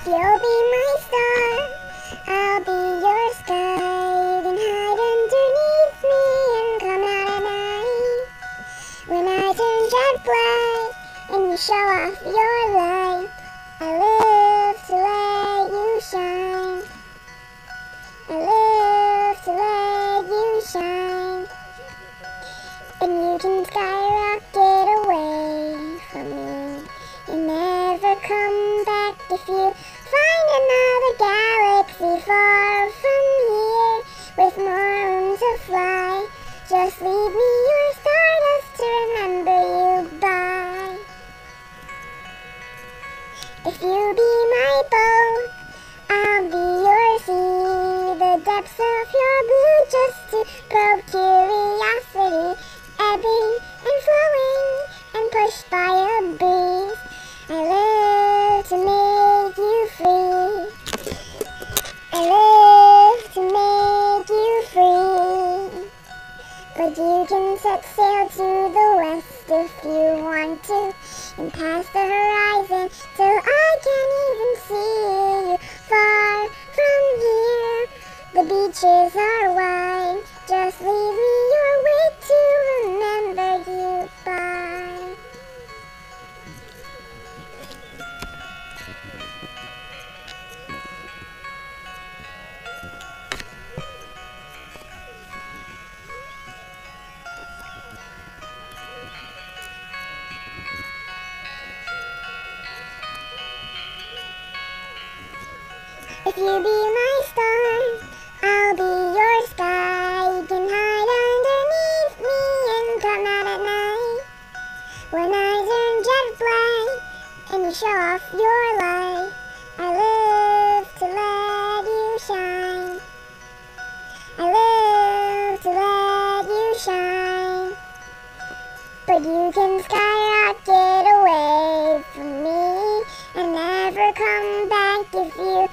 If you'll be my star, I'll be your sky. You can hide underneath me and come out at night. When I turn jet black and you show off your light, I live to let you shine. I live to let you shine. And you can skyrocket away from me. You never come back if you find another galaxy far from here with more room to fly. Just leave me your stardust to remember you by. If you be my boat, I'll be your sea. The depths of your blue just to probe curiosity, ebbing and flowing and pushed by a breeze. I live to make you free. I live to make you free. But you can set sail to the west if you want to, and past the horizon till I can't even see you. Far from here, the beaches are wide. Just leave me your wake to remember you by. If you be my star, I'll be your sky. You can hide underneath me and come out at night. When I turn jet black and you show off your light, I live to let you shine. I live to let you shine. But you can skyrocket away from me and never come back if you